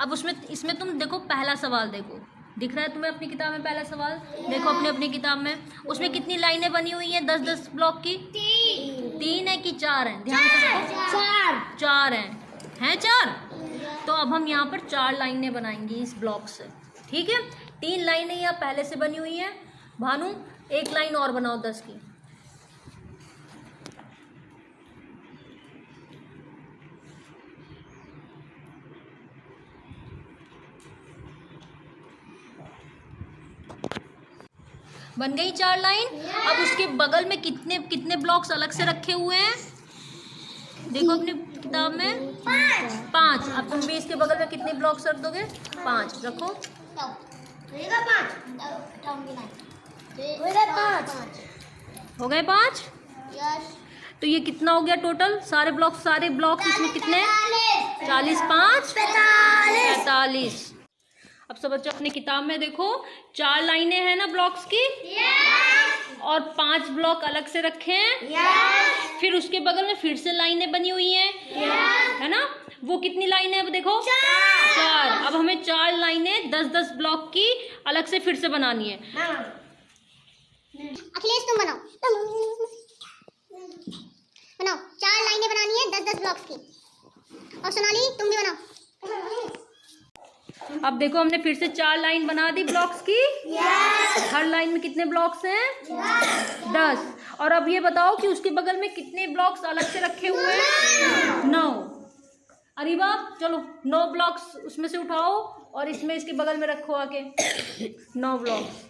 अब उसमें इसमें तुम देखो, पहला सवाल देखो, दिख रहा है तुम्हें अपनी किताब में पहला सवाल? देखो अपनी किताब में, उसमें कितनी लाइनें बनी हुई हैं 10-10 ब्लॉक की? 3 है कि 4 है? ध्यान से देखो, 4 हैं 4। तो अब हम यहाँ पर 4 लाइनें बनाएंगी इस ब्लॉक से, ठीक है। 3 लाइनें यहाँ पहले से बनी हुई हैं। भानु, एक लाइन और बनाओ 10 की। बन गई 4 लाइन। अब उसके बगल में कितने कितने ब्लॉक्स अलग से रखे हुए हैं? देखो अपनी किताब में 5। अब तुम भी इसके बगल में कितने ब्लॉक्स रख दोगे? 5 रखो। हो गए 5। तो ये कितना हो गया टोटल? सारे ब्लॉक्स इसमें कितने? 40 5 45। अब सब बच्चों अपनी किताब में देखो, 4 लाइनें हैं ना ब्लॉक्स की, और 5 ब्लॉक अलग से रखे हैं। फिर उसके बगल में फिर से लाइनें बनी हुई हैं, है ना। वो कितनी लाइनें हैं देखो? 4। अब हमें 4 लाइनें 10-10 ब्लॉक की अलग से फिर से बनानी है। अखिलेश तुम बनाओ 4 लाइनें बनानी है 10-10 ब्लॉक्स की। और सोनाली तुम भी बनाओ। अब देखो हमने फिर से 4 लाइन बना दी ब्लॉक्स की। हर लाइन में कितने ब्लॉक्स हैं? 10। और अब ये बताओ कि उसके बगल में कितने ब्लॉक्स अलग से रखे हुए हैं? 9। अरीबा चलो 9 ब्लॉक्स उसमें से उठाओ और इसमें इसके बगल में रखो आके 9 ब्लॉक्स।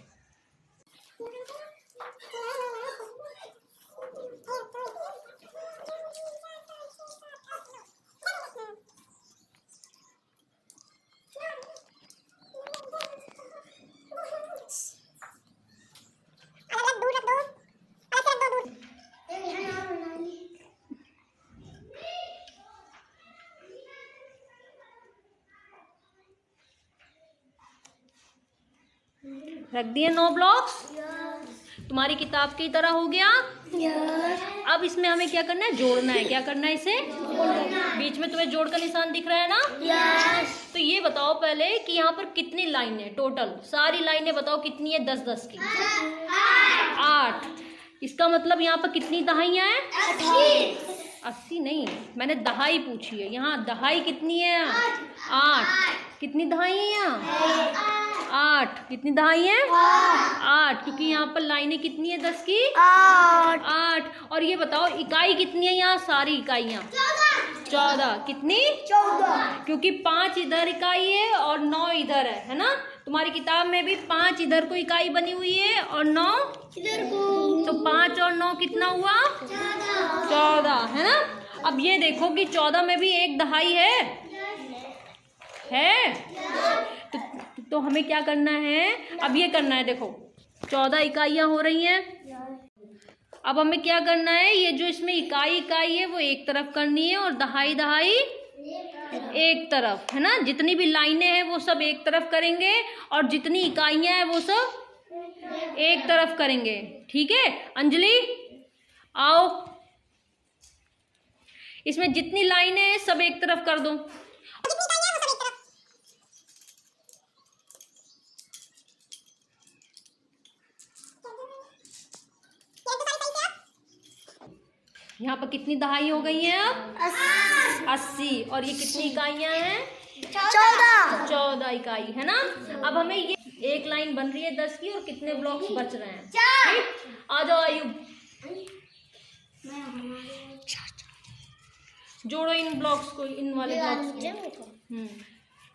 रख दिए 9 ब्लॉक्स। तुम्हारी किताब की तरह हो गया। अब इसमें हमें क्या करना है? जोड़ना है। क्या करना है? इसे बीच में तुम्हें जोड़ का निशान दिख रहा है ना? तो ये बताओ पहले कि यहाँ पर कितनी लाइन है टोटल? सारी लाइनें बताओ कितनी है 10-10 की? 8। इसका मतलब यहाँ पर कितनी दहाइयाँ हैं? 80 नहीं, मैंने दहाई पूछी है। यहाँ दहाई कितनी है? 8। कितनी दहाई है यहाँ? 8। कितनी दहाई है? 8, क्योंकि यहाँ पर लाइनें कितनी है 10 की? 8। और ये बताओ इकाई कितनी है यहाँ? सारी इकाइयाँ 14। कितनी? 14, क्योंकि 5 इधर इकाई है और 9 इधर है ना। तुम्हारी किताब में भी 5 इधर को इकाई बनी हुई है और 9 इधर को। तो 5 और 9 कितना हुआ? 14, है ना। अब ये देखो कि 14 में भी एक दहाई है। तो हमें क्या करना है? अब ये करना है, देखो 14 इकाइयां हो रही हैं। अब हमें क्या करना है? ये जो इसमें इकाई है वो एक तरफ करनी है और दहाई एक तरफ, है ना। जितनी भी लाइनें हैं वो सब एक तरफ करेंगे और जितनी इकाइयां हैं वो सब एक तरफ करेंगे, ठीक है। अंजलि आओ, इसमें जितनी लाइनें हैं सब एक तरफ कर दो। यहाँ पर कितनी दहाई हो गई हैं अब? 80। और ये कितनी इकाइयां हैं? 14 इकाई, है ना। अब हमें ये एक लाइन बन रही है 10 की और कितने ब्लॉक्स बच रहे हैं? 4। आ जाओ आयुब, जोड़ो इन ब्लॉक्स को, इन वाले ब्लॉक्स को।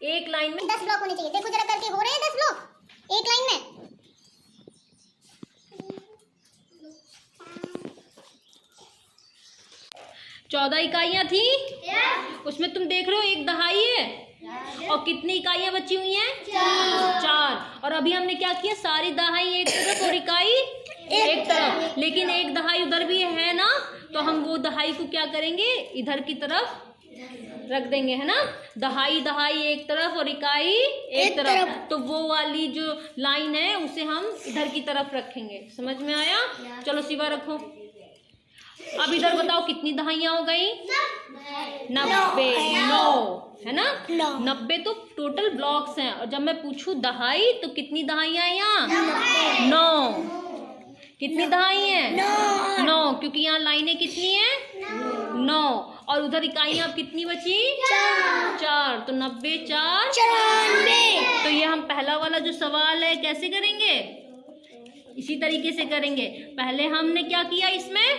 एक लाइन में 10 ब्लॉक होने चाहिए। देखो जरा करके, हो रहे हैं 10 ब्लॉक एक लाइन में। 14 इकाइयां थी। उसमें तुम देख रहे हो एक दहाई है और कितनी इकाइयां बची हुई हैं? 4। और अभी हमने क्या किया? सारी दहाई एक तरफ और इकाई एक तरफ। लेकिन एक दहाई उधर भी है ना, तो हम वो दहाई को क्या करेंगे? इधर की तरफ रख देंगे, है ना। दहाई एक तरफ और इकाई एक तरफ। तो वो वाली जो लाइन है उसे हम इधर की तरफ रखेंगे। समझ में आया? चलो शिवा रखो। अब इधर बताओ कितनी दहाइयाँ हो गई? 90। 9 है ना? 90 तो टोटल ब्लॉक्स हैं, और जब मैं पूछूं दहाई तो कितनी दहाइयाँ हैं यहाँ? 9। कितनी दहाई हैं? 9, क्योंकि यहाँ लाइनें कितनी हैं? 9। और उधर इकाइयाँ अब कितनी बची? 4। तो 90 4 94। तो ये हम पहला वाला जो सवाल है कैसे करेंगे? इसी तरीके से करेंगे। पहले हमने क्या किया इसमें?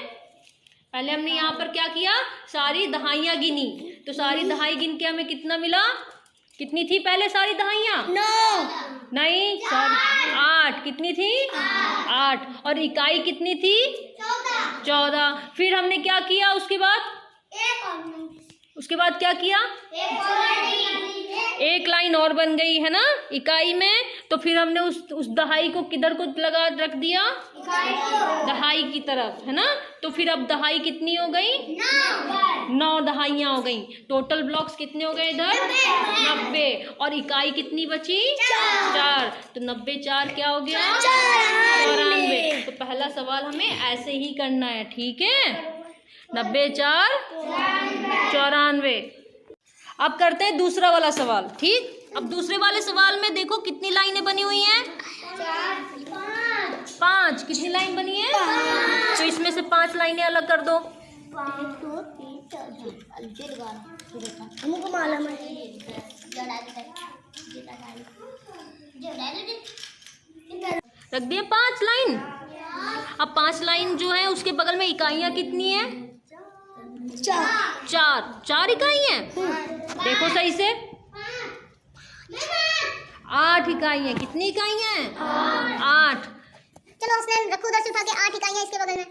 पहले हमने यहाँ पर क्या किया? सारी दहाइयाँ गिनी। तो सारी दहाई गिन के हमें कितना मिला? कितनी थी पहले सारी दहाइयाँ? 9 नहीं, 8। कितनी थी? 8। और इकाई कितनी थी? 14। फिर हमने क्या किया उसके बाद? उसके बाद क्या किया? एक लाइन और बन गई है ना इकाई में। तो फिर हमने उस दहाई को किधर को लगा रख दिया? दहाई की तरफ, है ना? तो फिर अब दहाई कितनी हो गई? 9 दहाइयाँ हो गई। टोटल ब्लॉक्स कितने हो गए इधर? 90। और इकाई कितनी बची? 4। तो 90 4 क्या हो गया? 94। तो पहला सवाल हमें ऐसे ही करना है, ठीक है? 90 4 94। अब करते हैं दूसरा वाला सवाल, ठीक? अब दूसरे वाले सवाल में देखो कितनी लाइनें बनी हुई हैं? 5। कितनी लाइन बनी है? 5। तो इसमें से 5 लाइनें अलग कर दो। 1 2 3 4 रख दिए 5 लाइन। अब 5 लाइन जो है उसके बगल में इकाइयाँ कितनी है? 4 इकाई हैं। देखो सही से, 8 इकाइयाँ। कितनी इकाइयाँ हैं? 8। चलो हसनैन रखो उधर से उठा के 8 इकाइयाँ इसके बगल में।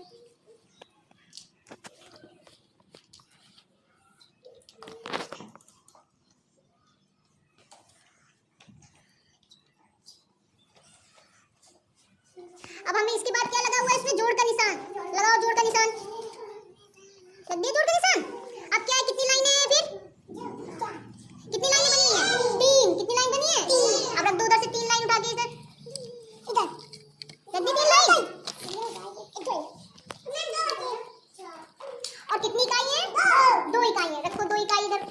अब हमें इसके बाद क्या लगा हुआ है? इसमें जोड़ का निशान लगाओ। जोड़ का निशान लग दिया। जोड़ का निशान। अब क्या है? कितनी लाइनें हैं फिर? कितनी लाइनें बनी है? 3। कितनी लाइन बनी है? 3। अब रख दो उधर से 3 लाइन उठा के इधर रख दी 3 लाइन। और कितनी इकाई है? 2 इकाई है। रखो 2 इकाई इधर।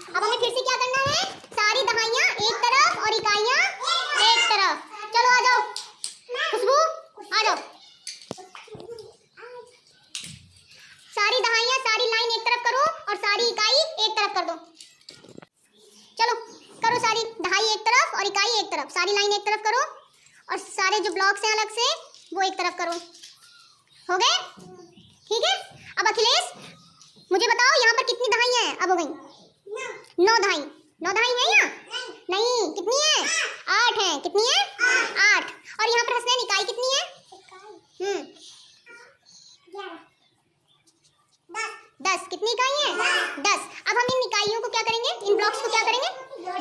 अब हमें फिर से क्या करना है? सारी दहाइयाँ एक तरफ और इकाइयाँ एक तरफ। चलो आ जाओ खुशबू, आ जाओ। सारी दहाइयाँ सारी लाइन एक तरफ करो और सारी इकाई एक तरफ कर दो। चलो करो सारी दहाई एक तरफ और इकाई एक तरफ। सारी लाइन एक तरफ करो और सारे जो ब्लॉक्स हैं अलग से वो एक तरफ करो। हो गए? ठीक है। अब अखिलेश मुझे बताओ यहाँ पर कितनी दहाइयाँ हैं? अब हो गई 9 दहाई। 9 दहाई है यहाँ? नहीं। कितनी है? 8 है। कितनी है? 8। और यहाँ पर हसनैन इकाई कितनी है? 10। कितनी इकाई है? 10। अब हम इन इकाइयों को क्या करेंगे? इन ब्लॉक्स को क्या करेंगे?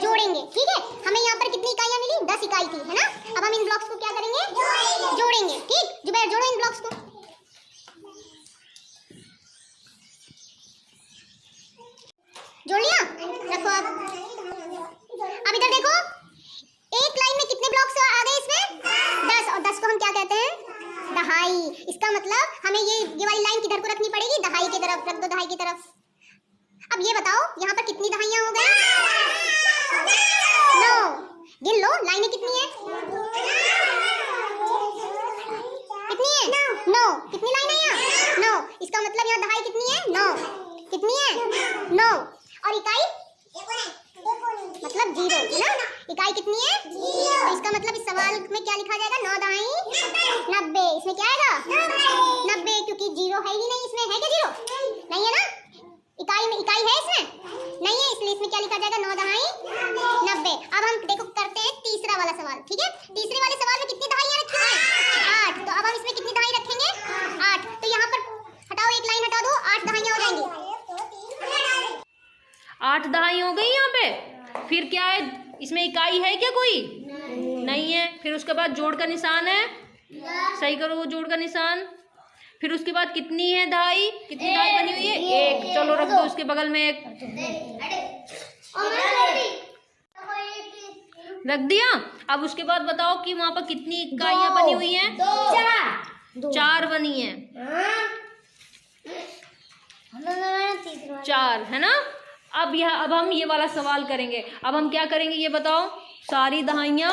जोड़ेंगे। ठीक है। हमें यहाँ पर कितनी इकाइयाँ मिली? 10 इकाई थी, है ना? अब हम इन ब्लॉक्स को क्या करेंगे? जोड़ेंगे। ठीक। जुबैर जोड़ो इन ब्लॉक्स को। जोड़ लिया? रखो। अब इधर देखो, एक लाइन में कितने ब्लॉक्स आ गए इसमें? 10। और 10 को हम क्या कहते हैं? दहाई। इसका मतलब हमें ये वाली लाइन किधर को रखनी पड़ेगी? दहाई की तरफ। रख दो दहाई की तरफ। अब ये बताओ यहाँ पर कितनी दहाइयाँ हो गई? 9। गिन लो लाइनें कितनी है? कितनी है? 9। कितनी लाइन है यहाँ? 9। इसका मतलब यहाँ दहाई कितनी है? 9। कितनी है? 9। और इकाई मतलब 0, है ना? इकाई कितनी है? 0। तो इसका मतलब इस सवाल में क्या लिखा जाएगा? 9 दहाई 90। इसमें क्या आएगा? 90, क्योंकि 0 है ही नहीं इसमें। है क्या 0? नहीं है ना? इकाई में इकाई है इसमें? नहीं है, इसलिए इसमें क्या लिखा जाएगा? 9 दहाई 90। अब हम देखो करते हैं तीसरा वाला सवाल, ठीक है? तीसरे वाले सवाल में कितनी दहाइयाँ रखी हैं? 8। तो अब हम इसमें कितनी दहाई रखेंगे? 8। तो यहाँ पर हटाओ, एक लाइन हटा दो, 8 दहाइयाँ हो जाएंगी। 8 दहाई हो गई यहाँ पे। फिर क्या है? इसमें इकाई है क्या कोई? नहीं है। फिर उसके बाद जोड़ का निशान है। सही करो वो जोड़ का निशान। फिर उसके बाद कितनी है दहाई? कितनी दहाई बनी हुई है? 1। चलो रख दो उसके बगल में 1। रख दिया। अब उसके बाद बताओ कि वहां पर कितनी इकाइयाँ बनी हुई हैं? 4 बनी हैं। 4 है ना। अब हम ये वाला सवाल करेंगे। अब हम क्या करेंगे ये बताओ। सारी दहाइयाँ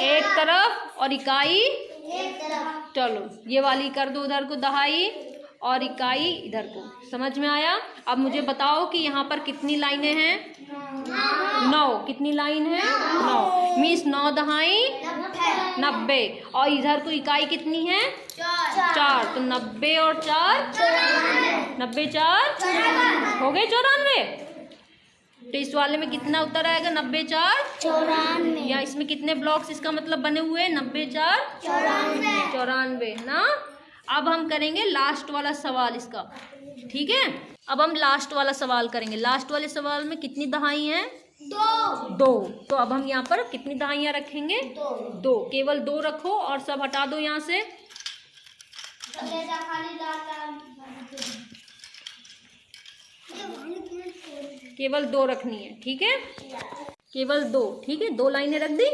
एक तरफ और इकाई एक तरफ। चलो ये वाली कर दो उधर को दहाई और इकाई इधर को। समझ में आया। अब मुझे बताओ कि यहाँ पर कितनी लाइनें हैं। 9। कितनी लाइन है? 9 मीन्स 9 दहाई 90 और इधर को इकाई कितनी है? 4। तो 90 और 4 90 4 हो गए 94। तो इस वाले में कितना उत्तर आएगा? 90 4 94। या इसमें कितने ब्लॉक्स इसका मतलब बने हुए हैं? 90 4 94 ना। अब हम करेंगे लास्ट वाला सवाल इसका। ठीक है। अब हम लास्ट वाला सवाल करेंगे। लास्ट वाले सवाल में कितनी दहाई हैं? 2। तो अब हम यहाँ पर कितनी दहाइयाँ रखेंगे? 2। केवल 2 रखो और सब हटा दो यहाँ से। केवल 2 रखनी है। ठीक है। केवल 2। ठीक है। 2 लाइनें रख दी।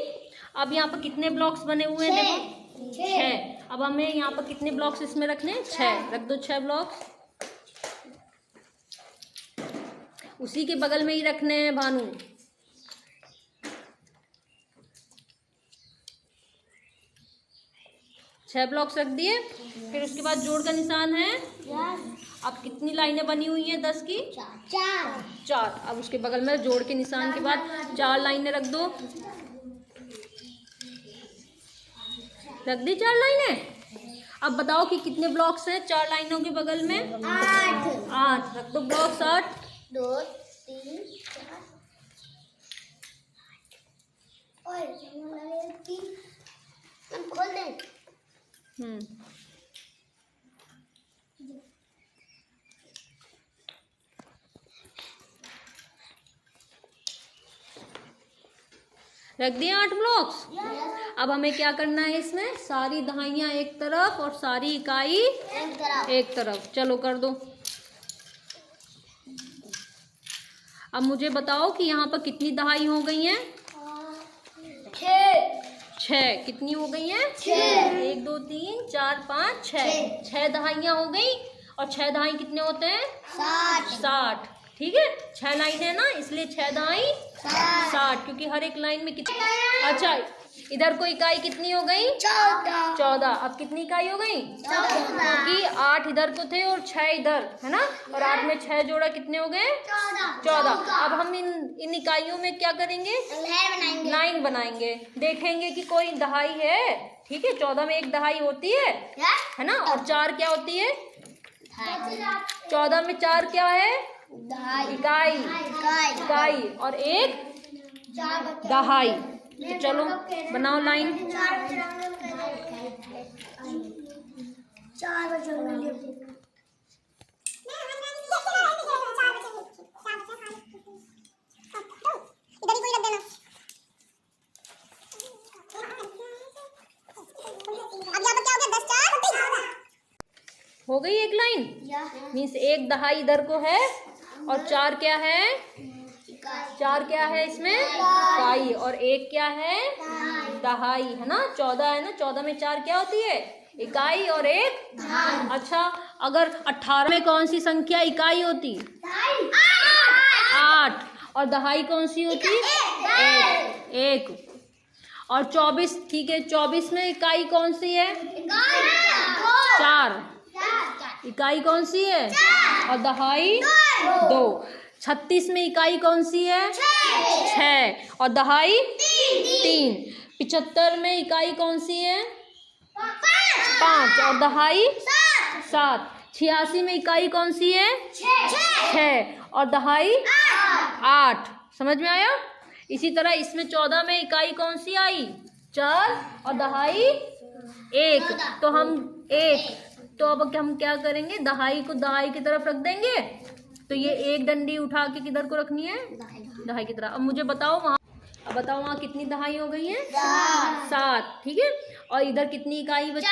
अब यहाँ पर कितने ब्लॉक्स बने हुए हैं? देखो 6। अब हमें यहाँ पर कितने ब्लॉक्स इसमें रखने हैं? 6 रख दो। 6 ब्लॉक्स उसी के बगल में ही रखने हैं भानु। छह ब्लॉक्स रख दिए। फिर उसके बाद जोड़ का निशान है। अब कितनी लाइनें बनी हुई हैं? 10 की 4। अब उसके बगल में जोड़ के निशान के बाद 4 लाइनें रख दो। रख दी 4 लाइनें। अब बताओ कि कितने ब्लॉक्स हैं 4 लाइनों के बगल में? 8 रख दो ब्लॉक्स। 8 2 3 4 खोल दे। रख दिए 8 ब्लॉक्स। अब हमें क्या करना है इसमें? सारी दहाइयाँ एक तरफ और सारी इकाई एक तरफ। चलो कर दो। अब मुझे बताओ कि यहाँ पर कितनी दहाई हो गई हैं? 6। कितनी हो गई हैं? 1 2 3 4 5 6। 6 दहाइयाँ हो गई। और 6 दहाई कितने होते हैं? 60। ठीक है। 6 लाइन है ना, इसलिए 6 दहाई 60। क्योंकि हर एक लाइन में कितनी। अच्छा इधर को इकाई कितनी हो गई? 14। अब कितनी इकाई हो गई? 14। क्योंकि 8 इधर को थे और 6 इधर है ना। और 8 में 6 जोड़ा कितने हो गए? 14। अब हम इन इकाइयों में क्या करेंगे? लाइन बनाएंगे। देखेंगे कि कोई दहाई है। ठीक है। 14 में एक दहाई होती है ना। और 4 क्या होती है? 14 में 4 क्या है? इकाई और एक दहाई। तो चलो बनाओ लाइन। 4 हो गई एक लाइन। मीन्स एक दहाई इधर को है और 4 क्या है? 4 क्या है इसमें? इकाई। और एक क्या है? दहाई है ना। 14 है ना। 14 में 4 क्या होती है? इकाई और एक। अच्छा अगर 18 में कौन सी संख्या इकाई होती? 8। और दहाई कौन सी होती? 1। और 24। ठीक है। 24 में इकाई कौन सी है? 4। इकाई कौन सी है? और दहाई 2। 36 में इकाई कौन सी है? 6। और दहाई 3। 75 में इकाई कौन सी है? 5। और दहाई 7। 86 में इकाई कौन सी है? 6। और दहाई 8। समझ में आया। इसी तरह इसमें 14 में इकाई कौन सी आई? 4 और दहाई 1। तो हम 1। तो अब हम क्या करेंगे? दहाई को दहाई की तरफ रख देंगे। तो ये एक डंडी उठा के किधर को रखनी है? दहाई की तरफ। अब मुझे बताओ वहाँ कितनी दहाई हो गई है? 7। ठीक है। और इधर कितनी इकाई बची?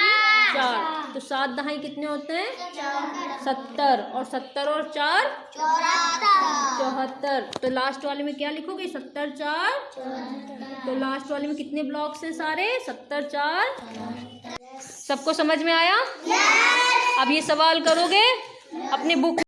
4। तो 7 दहाई कितने होते हैं? 70। और 70 और 4 74। तो लास्ट वाले में क्या लिखोगे? 70 4। तो लास्ट वाले में कितने ब्लॉक्स हैं सारे? 70 4। सबको समझ में आया? अब ये सवाल करोगे अपनी बुक